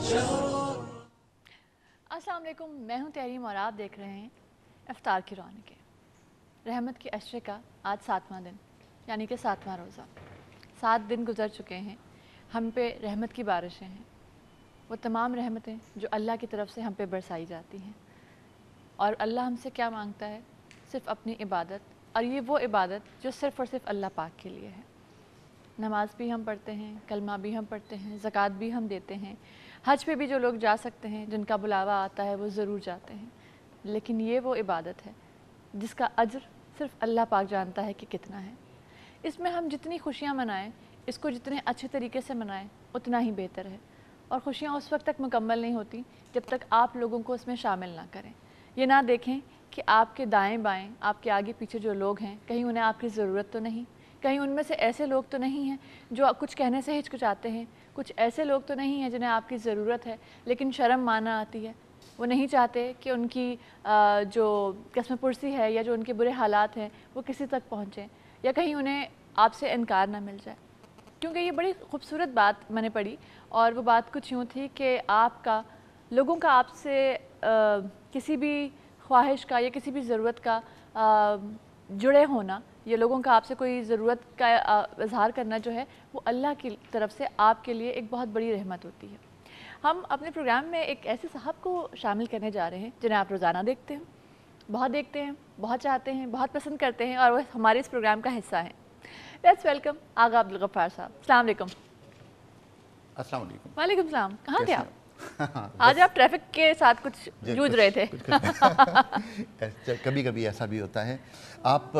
अस्सलाम वालेकुम, मैं हूं तहरीम और आप देख रहे हैं इफ्तार की रौनकें। रहमत के अशरे का आज 7वां दिन, यानी कि 7वां रोज़ा। 7 दिन गुजर चुके हैं, हम पे रहमत की बारिशें हैं। वो तमाम रहमतें जो अल्लाह की तरफ से हम पे बरसाई जाती हैं। और अल्लाह हमसे क्या मांगता है? सिर्फ़ अपनी इबादत, और ये वो इबादत जो सिर्फ़ और सिर्फ अल्लाह पाक के लिए है। नमाज भी हम पढ़ते हैं, कलमा भी हम पढ़ते हैं, ज़कात भी हम देते हैं, हज पे भी जो लोग जा सकते हैं, जिनका बुलावा आता है, वो ज़रूर जाते हैं। लेकिन ये वो इबादत है जिसका अज्र सिर्फ़ अल्लाह पाक जानता है कि कितना है। इसमें हम जितनी खुशियाँ मनाएं, इसको जितने अच्छे तरीके से मनाएं, उतना ही बेहतर है। और खुशियाँ उस वक्त तक मुकम्मल नहीं होती जब तक आप लोगों को उसमें शामिल ना करें। ये ना देखें कि आपके दाएं बाएं, आपके आगे पीछे जो लोग हैं, कहीं उन्हें आपकी ज़रूरत तो नहीं, कहीं उनमें से ऐसे लोग तो नहीं हैं जो कुछ कहने से हिचकिचाते हैं, कुछ ऐसे लोग तो नहीं हैं जिन्हें आपकी ज़रूरत है लेकिन शर्म माना आती है। वो नहीं चाहते कि उनकी जो कसम पुरसी है या जो उनके बुरे हालात हैं वो किसी तक पहुँचें, या कहीं उन्हें आपसे इनकार ना मिल जाए। क्योंकि ये बड़ी खूबसूरत बात मैंने पढ़ी, और वो बात कुछ यूँ थी कि आपका लोगों का आपसे किसी भी ख्वाहिश का या किसी भी ज़रूरत का जुड़े होना, ये लोगों का आपसे कोई ज़रूरत का इज़हार करना जो है, वो अल्लाह की तरफ से आपके लिए एक बहुत बड़ी रहमत होती है। हम अपने प्रोग्राम में एक ऐसे साहब को शामिल करने जा रहे हैं जिन्हें आप रोज़ाना देखते हैं, बहुत चाहते हैं, बहुत पसंद करते हैं, और वो हमारे इस प्रोग्राम का हिस्सा हैं। लेट्स वेलकम आगा अब्दुल गफ्फार साहब। अस्सलाम वालेकुम। अस्सलाम वालेकुम। वालेकुम सलाम। कहाँ थे आप? आज आप ट्रैफिक के साथ कुछ जूझ रहे थे। कभी कभी ऐसा भी होता है। आप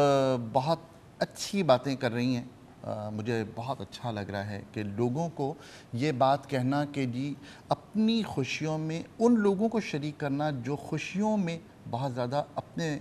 बहुत अच्छी बातें कर रही हैं। मुझे बहुत अच्छा लग रहा है कि लोगों को ये बात कहना कि जी अपनी खुशियों में उन लोगों को शरीक करना जो खुशियों में बहुत ज़्यादा अपने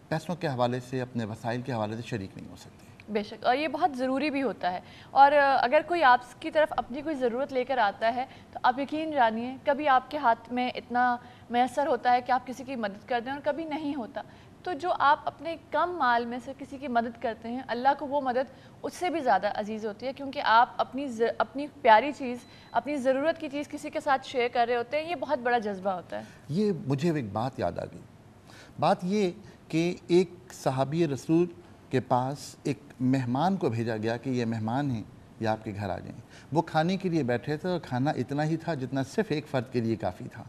पैसों के हवाले से, अपने वसाइल के हवाले से शरीक नहीं हो सकते। बेशक, और ये बहुत ज़रूरी भी होता है। और अगर कोई आपकी तरफ अपनी कोई ज़रूरत लेकर आता है तो आप यकीन जानिए कभी आपके हाथ में इतना मैसर होता है कि आप किसी की मदद कर दें, और कभी नहीं होता। तो जो आप अपने कम माल में से किसी की मदद करते हैं, अल्लाह को वो मदद उससे भी ज़्यादा अजीज़ होती है, क्योंकि आप अपनी प्यारी चीज़, अपनी ज़रूरत की चीज़ किसी के साथ शेयर कर रहे होते हैं। ये बहुत बड़ा जज्बा होता है। ये मुझे एक बात याद आ गई। बात ये कि एक सहाबी रसूल के पास एक मेहमान को भेजा गया कि ये मेहमान हैं, ये आपके घर आ जाएं। वो खाने के लिए बैठे थे और खाना इतना ही था जितना सिर्फ एक फ़र्द के लिए काफ़ी था।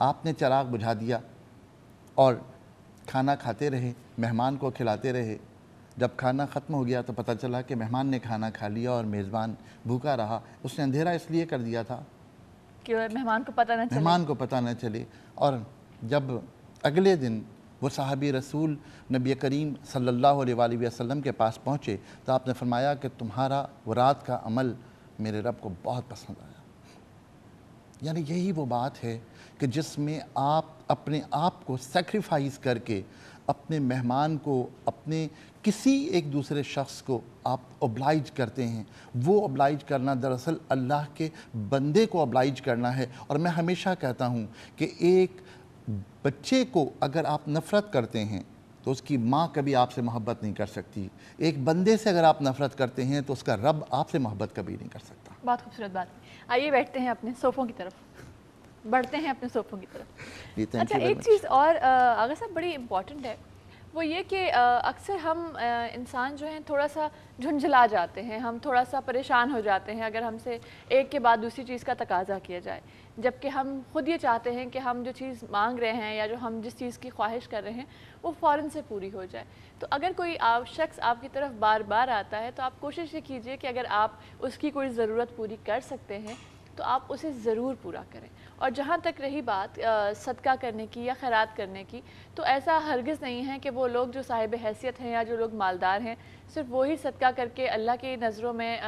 आपने चिराग बुझा दिया और खाना खाते रहे, मेहमान को खिलाते रहे। जब खाना ख़त्म हो गया तो पता चला कि मेहमान ने खाना खा लिया और मेज़बान भूखा रहा। उसने अंधेरा इसलिए कर दिया था कि मेहमान को पता न चले। और जब अगले दिन वो साहबी रसूल नबी करीम सल्लल्लाहु अलैहि वसल्लम के पास पहुँचे तो आपने फरमाया कि तुम्हारा वो रात का अमल मेरे रब को बहुत पसंद आया। यानी यही वो बात है कि जिसमें आप अपने आप को सेक्रीफाइस करके अपने मेहमान को, अपने किसी एक दूसरे शख्स को आप ओब्लाइज करते हैं। वो ओब्लाइज करना दरअसल अल्लाह के बंदे को ओब्लाइज करना है। और मैं हमेशा कहता हूँ कि एक बच्चे को अगर आप नफ़रत करते हैं तो उसकी माँ कभी आपसे मोहब्बत नहीं कर सकती। एक बंदे से अगर आप नफ़रत करते हैं तो उसका रब आपसे मोहब्बत कभी नहीं कर सकता। बहुत खूबसूरत बात है। आइए बैठते हैं अपने सोफ़ों की तरफ, बढ़ते हैं अपने सोफ़ों की तरफ। अच्छा, एक चीज़ और आगा साहब बड़ी इम्पॉर्टेंट है, वो ये कि अक्सर हम इंसान जो हैं थोड़ा सा झुंझला जाते हैं, हम थोड़ा सा परेशान हो जाते हैं अगर हमसे एक के बाद दूसरी चीज़ का तकाजा किया जाए, जबकि हम खुद ये चाहते हैं कि हम जो चीज़ मांग रहे हैं या जो हम जिस चीज़ की ख्वाहिश कर रहे हैं वो फ़ौरन से पूरी हो जाए। तो अगर कोई शख्स आपकी तरफ बार बार आता है तो आप कोशिश ये कीजिए कि अगर आप उसकी कोई ज़रूरत पूरी कर सकते हैं तो आप उसे ज़रूर पूरा करें। और जहाँ तक रही बात सदका करने की या खैरात करने की, तो ऐसा हरगिज़ नहीं है कि वो लोग जो साहिब हैसियत हैं या जो लोग मालदार हैं सिर्फ वही सदका करके अल्लाह की नज़रों में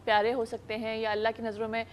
प्यारे हो सकते हैं या अल्लाह की नज़रों में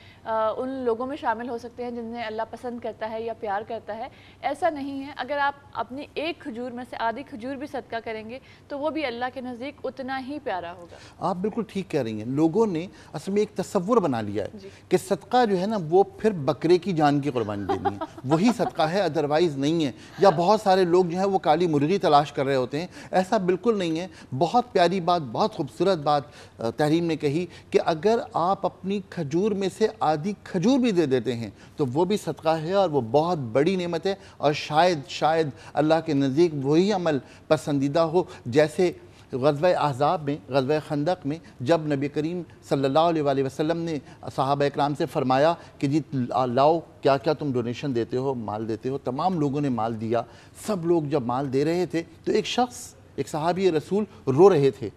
उन लोगों में शामिल हो सकते हैं जिन्हें अल्लाह पसंद करता है या प्यार करता है। ऐसा नहीं है। अगर आप अपनी एक खजूर में से आधी खजूर भी सदका करेंगे तो वो भी अल्लाह के नज़दीक उतना ही प्यारा होगा। आप बिल्कुल ठीक कह रही हैं। लोगों ने असल में एक तसव्वुर बना लिया है कि सदका جو ہے نا وہ پھر بکرے کی جان کی قربانی دینی ہے، وہی صدقہ ہے، ادروائز نہیں ہے. یا بہت سارے لوگ جو ہیں وہ کالی مرغی تلاش کر رہے ہوتے ہیں، ایسا بالکل نہیں ہے. بہت پیاری بات، بہت خوبصورت بات تحریم نے کہی کہ اگر آپ اپنی کھجور میں سے آدھی کھجور بھی دے دیتے ہیں تو وہ بھی صدقہ ہے اور وہ بہت بڑی نعمت ہے. اور شاید اللہ کے نزدیک وہی عمل پسندیدہ ہو جیسے غزوہ احزاب میں، غزوہ خندق میں، جب نبی کریم صلی اللہ علیہ وآلہ وسلم نے صحابہ اکرام سے فرمایا کہ جی لاؤ کیا کیا تم ڈونیشن دیتے ہو، مال دیتے ہو. تمام لوگوں نے مال دیا. سب لوگ جب مال دے رہے تھے تو ایک شخص، ایک صحابی رسول رو رہے تھے.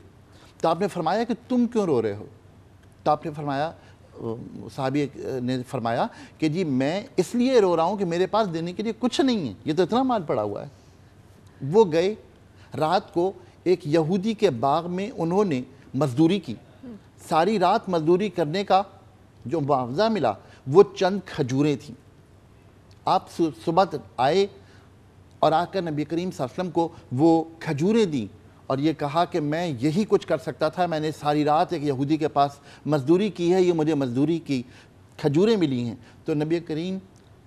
تو آپ نے فرمایا کہ تم کیوں رو رہے ہو؟ تو آپ نے فرمایا، صحابی نے فرمایا کہ جی میں اس لیے رو رہا ہوں کہ میرے پاس دینے کے لیے کچھ نہیں ہے، یہ تو اتنا مال پڑا ہوا ہے. وہ گئے رات کو ایک یہودی کے باغ میں انہوں نے مزدوری کی. ساری رات مزدوری کرنے کا جو معاوضہ ملا وہ چند کھجوریں تھیں. آپ صبح آئے اور آ کر نبی کریم صلی اللہ علیہ وسلم کو وہ کھجوریں دیں اور یہ کہا کہ میں یہی کچھ کر سکتا تھا، میں نے ساری رات ایک یہودی کے پاس مزدوری کی ہے، یہ مجھے مزدوری کی کھجوریں ملی ہیں. تو نبی کریم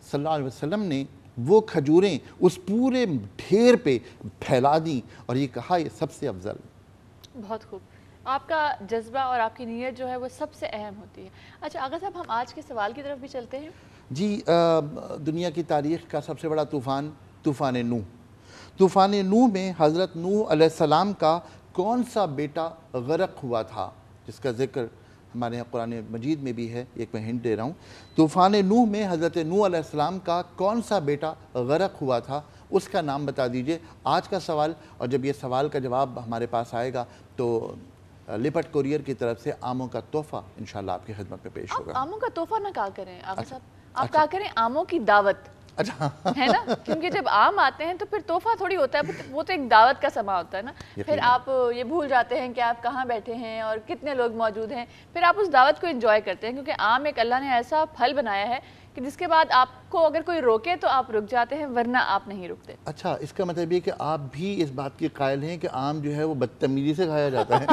صلی اللہ علیہ وسلم نے وہ کھجوریں اس پورے ڈھیر پہ پھیلا دیں اور یہ کہا یہ سب سے افضل. بہت خوب. آپ کا جذبہ اور آپ کی نیت جو ہے وہ سب سے اہم ہوتی ہے. اچھا آغا صاحب، ہم آج کے سوال کی طرف بھی چلتے ہیں. جی، دنیا کی تاریخ کا سب سے بڑا طوفان نوح. طوفان نوح میں حضرت نوح علیہ السلام کا کون سا بیٹا غرق ہوا تھا، جس کا ذکر ہمارے یہاں قرآن مجید میں بھی ہے. ایک میں ہنٹ دے رہا ہوں. طوفان نوح میں حضرت نوح علیہ السلام کا کون سا بیٹا غرق ہوا تھا، اس کا نام بتا دیجئے. آج کا سوال، اور جب یہ سوال کا جواب ہمارے پاس آئے گا تو لپٹ کوریئر کی طرف سے آموں کا تحفہ انشاءاللہ آپ کی خدمت میں پیش ہوگا. آپ آموں کا تحفہ نہ کہا کریں آغا صاحب، آپ کہا کریں آموں کی دعوت. اچھا ہے نا، کیونکہ جب آم آتے ہیں تو پھر تحفہ تھوڑی ہوتا ہے، وہ تو ایک دعوت کا سما ہوتا ہے نا. پھر آپ یہ بھول جاتے ہیں کہ آپ کہاں بیٹھے ہیں اور کتنے لوگ موجود ہیں، پھر آپ اس دعوت کو انجوائے کرتے ہیں. کیونکہ آم ایک اللہ نے ایسا پھل بنایا ہے کہ جس کے بعد آپ کو اگر کوئی روکے تو آپ رک جاتے ہیں، ورنہ آپ نہیں رکتے. اچھا، اس کا مطلب یہ کہ آپ بھی اس بات کے قائل ہیں کہ آم جو ہے وہ بدتمیزی سے کھایا جاتا ہے.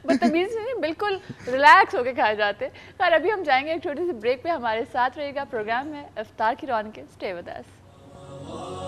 بدتمیزی سے نہیں، بالکل ریلیکس ہو کے کھائے جاتے ہیں. خیر ابھی ہم جائیں گے ایک چھوٹی سی بریک پہ. ہمارے ساتھ رہے گا، پروگرام ہے افطار کی رونقیں. Stay with us.